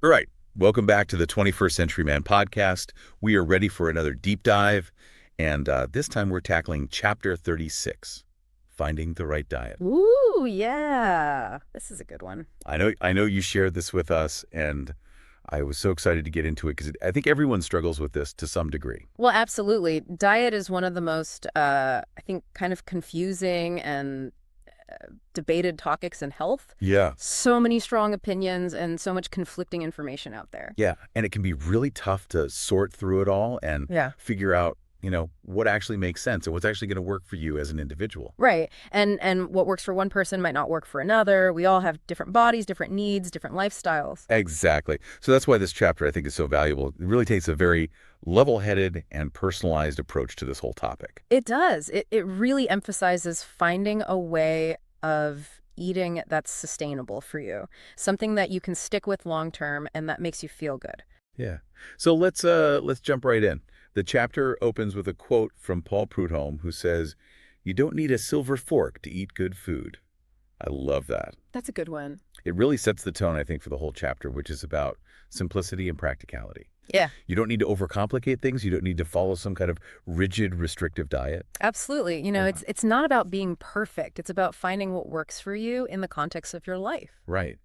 All right. Welcome back to the 21st Century Man podcast. We are ready for another deep dive. And this time we're tackling Chapter 36, Finding the Right Diet. Ooh, yeah. This is a good one. I know you shared this with us, and I was so excited to get into it because I think everyone struggles with this to some degree. Well, absolutely. Diet is one of the most, I think, kind of confusing and debated topics in health. Yeah. So many strong opinions and so much conflicting information out there. Yeah. And it can be really tough to sort through it all and Yeah. figure out, what actually makes sense and what's actually going to work for you as an individual. Right. And what works for one person might not work for another. We all have different bodies, different needs, different lifestyles. Exactly. So that's why this chapter, I think, is so valuable. It really takes a very level-headed and personalized approach to this whole topic. It does. It really emphasizes finding a way of eating that's sustainable for you, something that you can stick with long term and that makes you feel good. Yeah. So let's jump right in. The chapter opens with a quote from Paul Prudhomme, who says, "You don't need a silver fork to eat good food." I love that. That's a good one. It really sets the tone, I think, for the whole chapter, which is about simplicity and practicality. Yeah, You don't need to overcomplicate things. You don't need to follow some kind of rigid, restrictive diet. absolutely. It's not about being perfect. It's about finding what works for you in the context of your life. Right.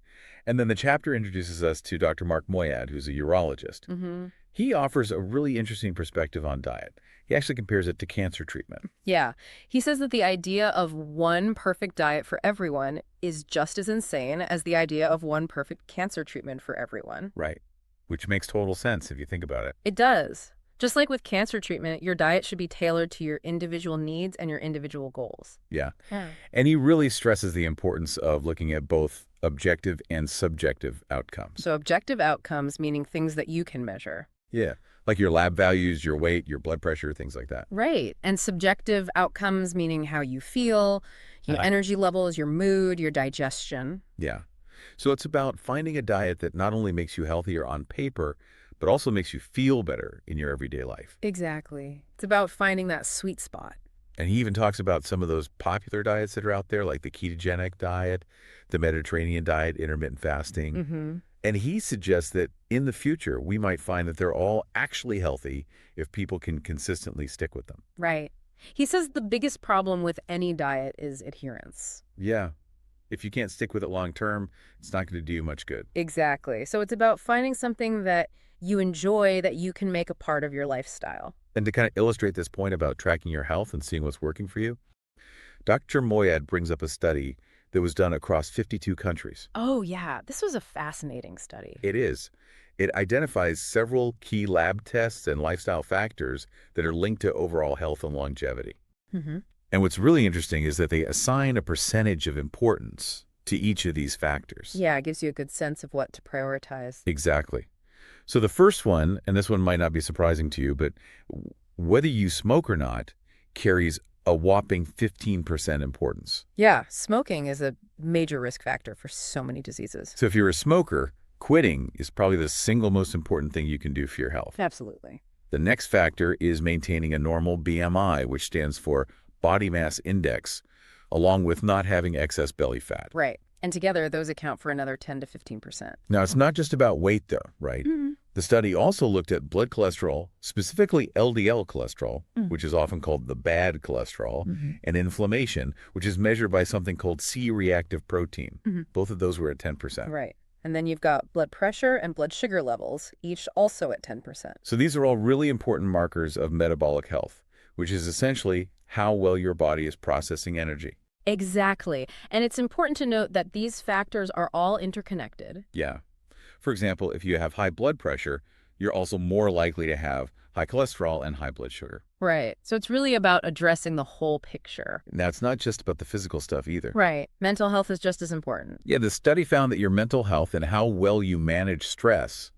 And then the chapter introduces us to Dr. Mark Moyad, who's a urologist. Mm-hmm. He offers a really interesting perspective on diet. He actually compares it to cancer treatment. Yeah. He says that the idea of one perfect diet for everyone is just as insane as the idea of one perfect cancer treatment for everyone. Right. Which makes total sense if you think about it. It does. Just like with cancer treatment, your diet should be tailored to your individual needs and your individual goals. Yeah. Yeah. And he really stresses the importance of looking at both objective and subjective outcomes. So objective outcomes, meaning things that you can measure. Yeah. Like your lab values, your weight, your blood pressure, things like that. Right. And subjective outcomes, meaning how you feel, your Uh, energy levels, your mood, your digestion. yeah. So it's about finding a diet that not only makes you healthier on paper, but also makes you feel better in your everyday life. Exactly. It's about finding that sweet spot. And he even talks about some of those popular diets that are out there, like the ketogenic diet, the Mediterranean diet, intermittent fasting. Mm-hmm. And he suggests that in the future, we might find that they're all actually healthy if people can consistently stick with them. Right. He says the biggest problem with any diet is adherence. Yeah. If you can't stick with it long term, it's not going to do you much good. Exactly. So it's about finding something that you enjoy that you can make a part of your lifestyle. And to kind of illustrate this point about tracking your health and seeing what's working for you, Dr. Moyad brings up a study that was done across 52 countries. Oh, yeah. This was a fascinating study. It is. It identifies several key lab tests and lifestyle factors that are linked to overall health and longevity. Mm-hmm. And what's really interesting is that they assign a percentage of importance to each of these factors. Yeah, it gives you a good sense of what to prioritize. Exactly. So the first one, and this one might not be surprising to you, but whether you smoke or not carries a whopping 15% importance. Yeah, smoking is a major risk factor for so many diseases. So if you're a smoker, quitting is probably the single most important thing you can do for your health. Absolutely. The next factor is maintaining a normal BMI, which stands for body mass index, along with not having excess belly fat. Right. And together, those account for another 10 to 15%. Now, it's not just about weight, though, right? Mm-hmm. The study also looked at blood cholesterol, specifically LDL cholesterol, Mm. which is often called the bad cholesterol, Mm-hmm. and inflammation, which is measured by something called C-reactive protein. Mhm. Both of those were at 10%. Right. And then you've got blood pressure and blood sugar levels, each also at 10%. So these are all really important markers of metabolic health, which is essentially how well your body is processing energy. Exactly. And it's important to note that these factors are all interconnected. Yeah. For example, if you have high blood pressure, you're also more likely to have high cholesterol and high blood sugar. Right. So it's really about addressing the whole picture. Now, it's not just about the physical stuff either. Right. Mental health is just as important. Yeah, the study found that your mental health and how well you manage stress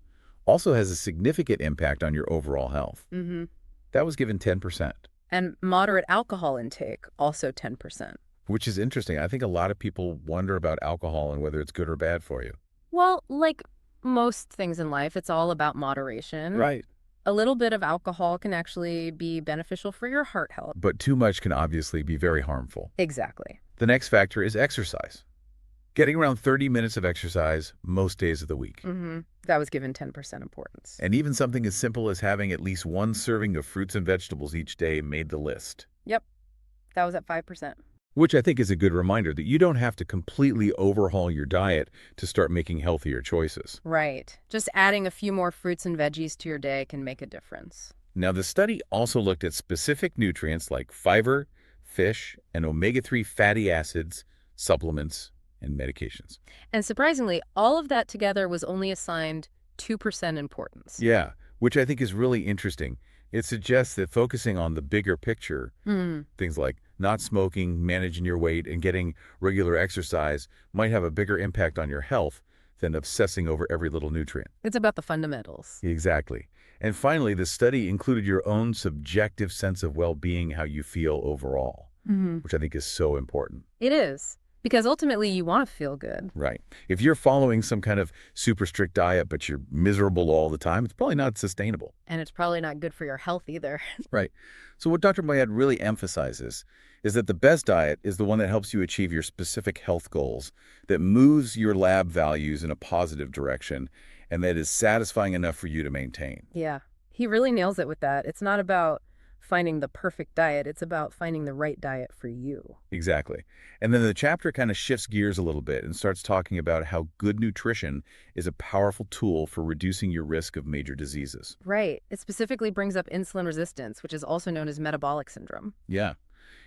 also has a significant impact on your overall health. Mm-hmm. That was given 10%, And moderate alcohol intake, also 10%. which is interesting. I think a lot of people wonder about alcohol and whether it's good or bad for you. Well, like most things in life, it's all about moderation. Right. A little bit of alcohol can actually be beneficial for your heart health. But too much can obviously be very harmful. Exactly. The next factor is exercise. Getting around 30 minutes of exercise most days of the week. That was given 10% importance. And even something as simple as having at least one serving of fruits and vegetables each day made the list. Yep, that was at 5%. Which I think is a good reminder that you don't have to completely overhaul your diet to start making healthier choices. Right. Just adding a few more fruits and veggies to your day can make a difference. Now, the study also looked at specific nutrients like fiber, fish, and omega-3 fatty acids, supplements, and medications. And surprisingly, all of that together was only assigned 2% importance. Yeah, which I think is really interesting. It suggests that focusing on the bigger picture, things like not smoking, managing your weight, and getting regular exercise might have a bigger impact on your health than obsessing over every little nutrient. It's about the fundamentals. Exactly. And finally, the study included your own subjective sense of well-being, how you feel overall, which I think is so important. It is. Because ultimately, you want to feel good. Right. If you're following some kind of super strict diet, but you're miserable all the time, it's probably not sustainable. And it's probably not good for your health either. Right. So what Dr. Moad really emphasizes is that the best diet is the one that helps you achieve your specific health goals, that moves your lab values in a positive direction, and that is satisfying enough for you to maintain. Yeah. He really nails it with that. It's not about finding the perfect diet. It's about finding the right diet for you. Exactly. And then the chapter kind of shifts gears a little bit and starts talking about how good nutrition is a powerful tool for reducing your risk of major diseases. Right. It specifically brings up insulin resistance, which is also known as metabolic syndrome. Yeah.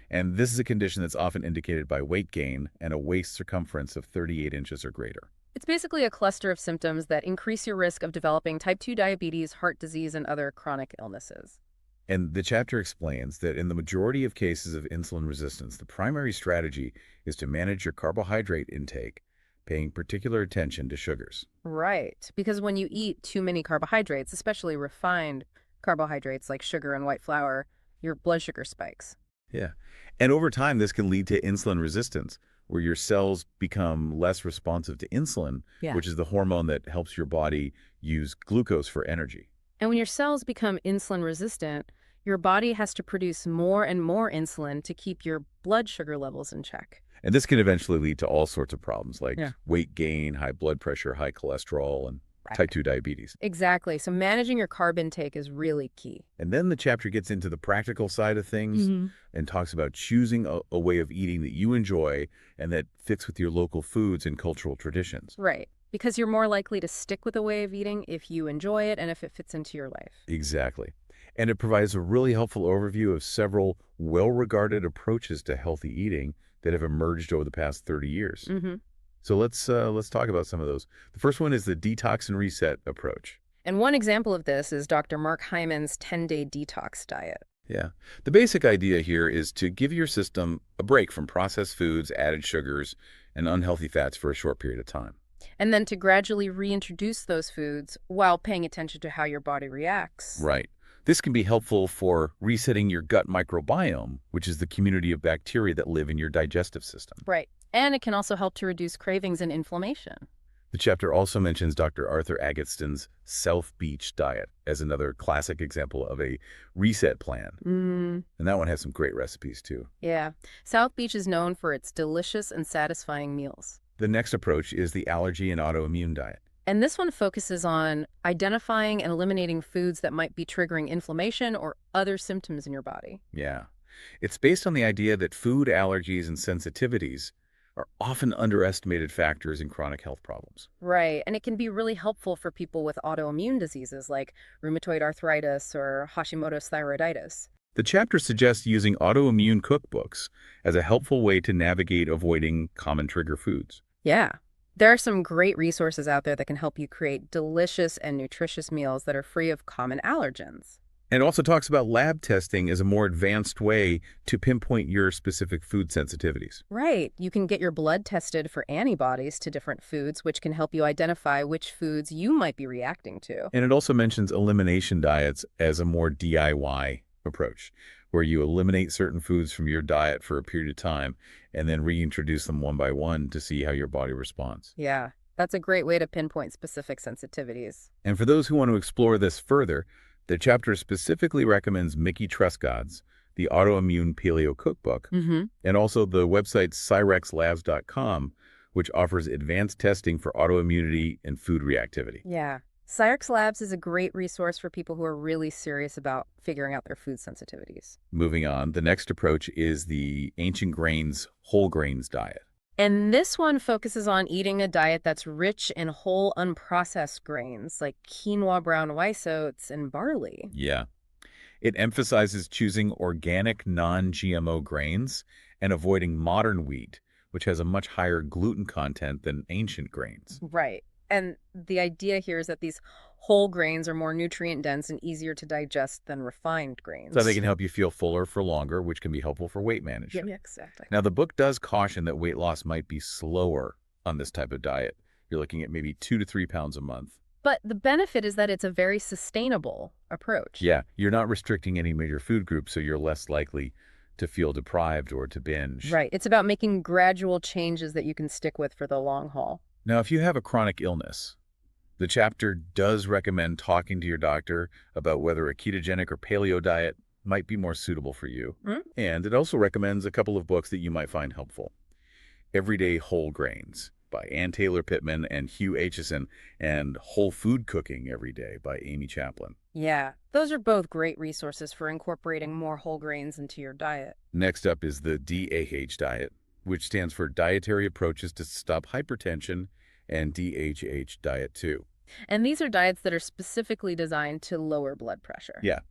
And this is a condition that's often indicated by weight gain and a waist circumference of 38 inches or greater. It's basically a cluster of symptoms that increase your risk of developing type 2 diabetes, heart disease, and other chronic illnesses. And the chapter explains that in the majority of cases of insulin resistance, the primary strategy is to manage your carbohydrate intake, paying particular attention to sugars. Right. Because when you eat too many carbohydrates, especially refined carbohydrates like sugar and white flour, your blood sugar spikes. Yeah. And over time, this can lead to insulin resistance, where your cells become less responsive to insulin, which is the hormone that helps your body use glucose for energy. And when your cells become insulin resistant, your body has to produce more and more insulin to keep your blood sugar levels in check. And this can eventually lead to all sorts of problems like weight gain, high blood pressure, high cholesterol, and type 2 diabetes. Exactly. So managing your carb intake is really key. And then the chapter gets into the practical side of things and talks about choosing a way of eating that you enjoy and that fits with your local foods and cultural traditions. Right. Because you're more likely to stick with a way of eating if you enjoy it and if it fits into your life. Exactly. And it provides a really helpful overview of several well-regarded approaches to healthy eating that have emerged over the past 30 years. So let's talk about some of those. The first one is the detox and reset approach. And one example of this is Dr. Mark Hyman's 10-day detox diet. Yeah. The basic idea here is to give your system a break from processed foods, added sugars, and unhealthy fats for a short period of time. And then to gradually reintroduce those foods while paying attention to how your body reacts. Right. This can be helpful for resetting your gut microbiome, which is the community of bacteria that live in your digestive system. Right. And it can also help to reduce cravings and inflammation. The chapter also mentions Dr. Arthur Agatston's South Beach diet as another classic example of a reset plan. And that one has some great recipes, too. Yeah. South Beach is known for its delicious and satisfying meals. The next approach is the allergy and autoimmune diet. And this one focuses on identifying and eliminating foods that might be triggering inflammation or other symptoms in your body. Yeah. It's based on the idea that food allergies and sensitivities are often underestimated factors in chronic health problems. Right. And it can be really helpful for people with autoimmune diseases like rheumatoid arthritis or Hashimoto's thyroiditis. The chapter suggests using autoimmune cookbooks as a helpful way to navigate avoiding common trigger foods. Yeah. There are some great resources out there that can help you create delicious and nutritious meals that are free of common allergens. And it also talks about lab testing as a more advanced way to pinpoint your specific food sensitivities. Right. You can get your blood tested for antibodies to different foods, which can help you identify which foods you might be reacting to. And it also mentions elimination diets as a more DIY approach, where you eliminate certain foods from your diet for a period of time and then reintroduce them one by one to see how your body responds. Yeah, that's a great way to pinpoint specific sensitivities. And for those who want to explore this further, the chapter specifically recommends Mickey Truscott's The Autoimmune Paleo Cookbook, and also the website cyrexlabs.com, which offers advanced testing for autoimmunity and food reactivity. Yeah. Cyrix Labs is a great resource for people who are really serious about figuring out their food sensitivities. Moving on, the next approach is the ancient grains, whole grains diet. And this one focuses on eating a diet that's rich in whole unprocessed grains like quinoa, brown rice oats, and barley. Yeah. It emphasizes choosing organic, non-GMO grains and avoiding modern wheat, which has a much higher gluten content than ancient grains. Right. And the idea here is that these whole grains are more nutrient dense and easier to digest than refined So they grains. can help you feel fuller for longer, which can be helpful for weight Yeah, management. exactly. Now, the book does caution that weight loss might be slower on this type of diet. You're looking at maybe 2 to 3 pounds a month. But the benefit is that it's a very sustainable approach. Yeah, you're not restricting any major food groups, so you're less likely to feel deprived or to binge. Right. It's about making gradual changes that you can stick with for the long haul. Now, if you have a chronic illness, the chapter does recommend talking to your doctor about whether a ketogenic or paleo diet might be more suitable for you. Mm. And it also recommends a couple of books that you might find helpful. Everyday Whole Grains by Ann Taylor Pittman and Hugh Aitchison, and Whole Food Cooking Every Day by Amy Chaplin. Yeah, those are both great resources for incorporating more whole grains into your diet. Next up is the DAH diet, which stands for Dietary Approaches to Stop Hypertension, and DHH Diet 2. And these are diets that are specifically designed to lower blood pressure. Yeah,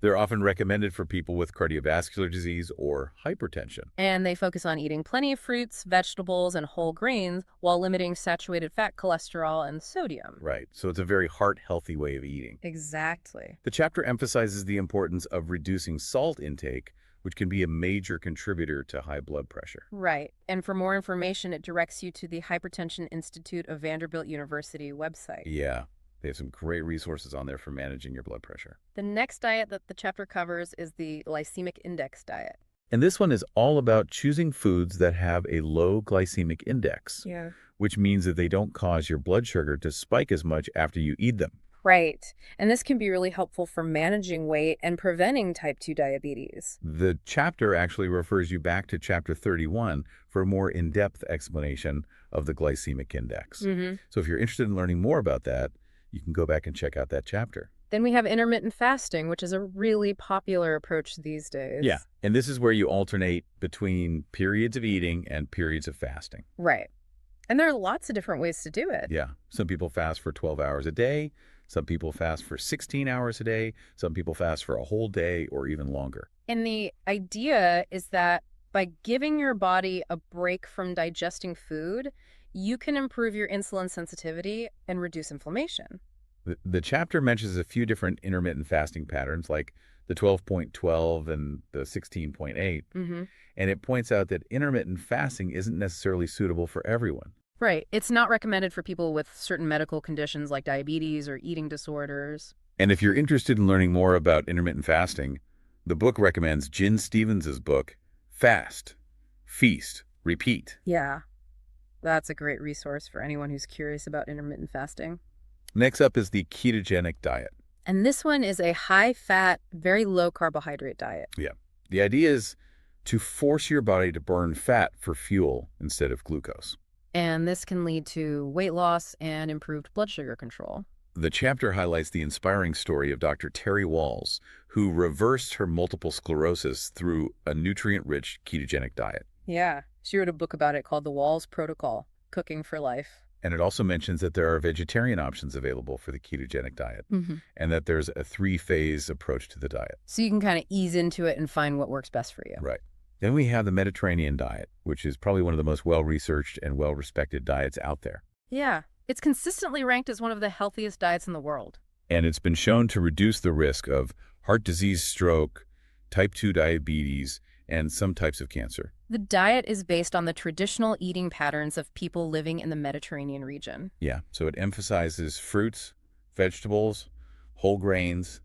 they're often recommended for people with cardiovascular disease or hypertension. And they focus on eating plenty of fruits, vegetables, and whole grains while limiting saturated fat, cholesterol, and sodium. Right, so it's a very heart-healthy way of eating. Exactly. The chapter emphasizes the importance of reducing salt intake, which can be a major contributor to high blood pressure. Right. And for more information, it directs you to the Hypertension Institute of Vanderbilt University website. Yeah, they have some great resources on there for managing your blood pressure. The next diet that the chapter covers is the glycemic index diet. And this one is all about choosing foods that have a low glycemic index, Yeah. which means that they don't cause your blood sugar to spike as much after you eat them. Right. And this can be really helpful for managing weight and preventing type 2 diabetes. The chapter actually refers you back to chapter 31 for a more in-depth explanation of the glycemic index. Mm-hmm. So if you're interested in learning more about that, you can go back and check out that chapter. Then we have intermittent fasting, which is a really popular approach these days. Yeah, and this is where you alternate between periods of eating and periods of fasting. Right. And there are lots of different ways to do it. Yeah, some people fast for 12 hours a day. Some people fast for 16 hours a day. Some people fast for a whole day or even longer. And the idea is that by giving your body a break from digesting food, you can improve your insulin sensitivity and reduce inflammation. The chapter mentions a few different intermittent fasting patterns like the 12.12 and the 16.8, Mm-hmm. and it points out that intermittent fasting isn't necessarily suitable for everyone. Right. It's not recommended for people with certain medical conditions like diabetes or eating disorders. And if you're interested in learning more about intermittent fasting, the book recommends Jen Stevens's book, Fast, Feast, Repeat. Yeah. That's a great resource for anyone who's curious about intermittent fasting. Next up is the ketogenic diet. And this one is a high-fat, very low-carbohydrate diet. Yeah. The idea is to force your body to burn fat for fuel instead of glucose. And this can lead to weight loss and improved blood sugar control. The chapter highlights the inspiring story of Dr. Terry Walls, who reversed her multiple sclerosis through a nutrient-rich ketogenic diet. Yeah. She wrote a book about it called The Walls Protocol, Cooking for Life. And it also mentions that there are vegetarian options available for the ketogenic diet, Mm-hmm. and that there's a 3-phase approach to the diet. So you can kind of ease into it and find what works best for you. Right. Then we have the Mediterranean diet, which is probably one of the most well-researched and well-respected diets out there. Yeah. It's consistently ranked as one of the healthiest diets in the world. And it's been shown to reduce the risk of heart disease, stroke, type 2 diabetes, and some types of cancer. The diet is based on the traditional eating patterns of people living in the Mediterranean region. Yeah, so it emphasizes fruits, vegetables, whole grains,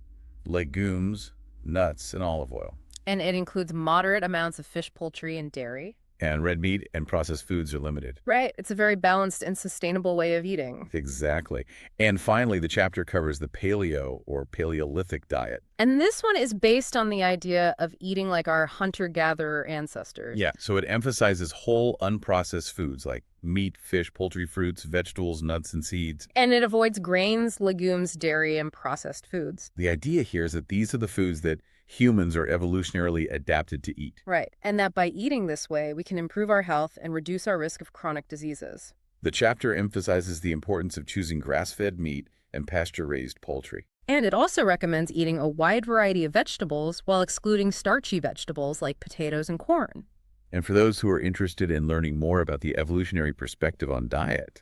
legumes, nuts, and olive oil. And it includes moderate amounts of fish, poultry, and dairy. And red meat and processed foods are limited. Right. It's a very balanced and sustainable way of eating. Exactly. And finally, the chapter covers the paleo or Paleolithic diet. And this one is based on the idea of eating like our hunter-gatherer ancestors. Yeah, so it emphasizes whole, unprocessed foods like meat, fish, poultry, fruits, vegetables, nuts, and seeds. And it avoids grains, legumes, dairy, and processed foods. The idea here is that these are the foods that humans are evolutionarily adapted to eat. Right. And that by eating this way, we can improve our health and reduce our risk of chronic diseases. The chapter emphasizes the importance of choosing grass-fed meat and pasture-raised poultry. And it also recommends eating a wide variety of vegetables while excluding starchy vegetables like potatoes and corn. And for those who are interested in learning more about the evolutionary perspective on diet,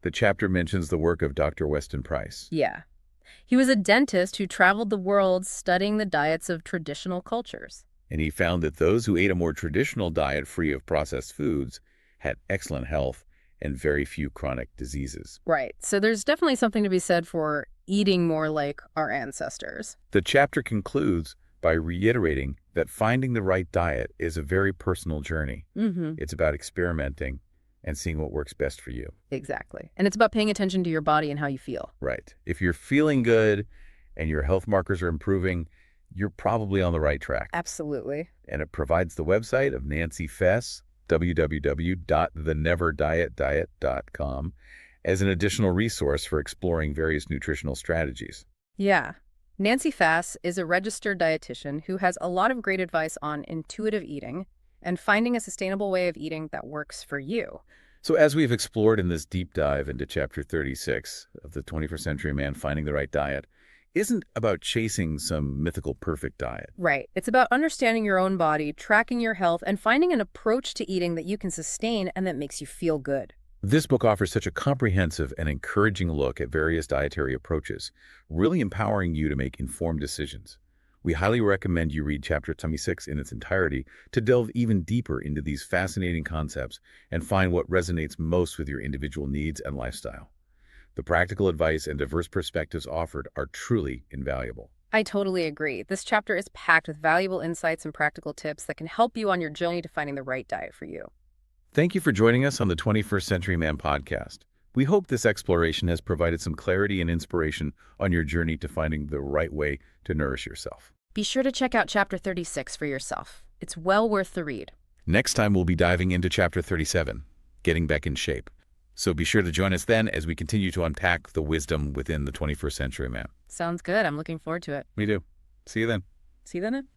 the chapter mentions the work of Dr. Weston Price. Yeah. He was a dentist who traveled the world studying the diets of traditional cultures. And he found that those who ate a more traditional diet free of processed foods had excellent health and very few chronic diseases. Right. So there's definitely something to be said for eating more like our ancestors. The chapter concludes by reiterating that finding the right diet is a very personal journey. It's about experimenting and seeing what works best for you. Exactly. And it's about paying attention to your body and how you feel. Right. If you're feeling good and your health markers are improving, you're probably on the right track. Absolutely. And it provides the website of Nancy Fess, www.theneverdietdiet.com, as an additional resource for exploring various nutritional strategies. Yeah. Nancy Fass is a registered dietitian who has a lot of great advice on intuitive eating and finding a sustainable way of eating that works for you. So as we've explored in this deep dive into Chapter 36 of the 21st Century Man Finding the Right Diet, isn't about chasing some mythical perfect diet. Right. It's about understanding your own body, tracking your health, and finding an approach to eating that you can sustain and that makes you feel good. This book offers such a comprehensive and encouraging look at various dietary approaches, really empowering you to make informed decisions. We highly recommend you read Chapter 26 in its entirety to delve even deeper into these fascinating concepts and find what resonates most with your individual needs and lifestyle. The practical advice and diverse perspectives offered are truly invaluable. I totally agree. This chapter is packed with valuable insights and practical tips that can help you on your journey to finding the right diet for you. Thank you for joining us on the 21st Century Man podcast. We hope this exploration has provided some clarity and inspiration on your journey to finding the right way to nourish yourself. Be sure to check out Chapter 36 for yourself. It's well worth the read. Next time, we'll be diving into Chapter 37, Getting Back in Shape. So be sure to join us then as we continue to unpack the wisdom within the 21st Century Man. Sounds good. I'm looking forward to it. Me too. See you then. See you then.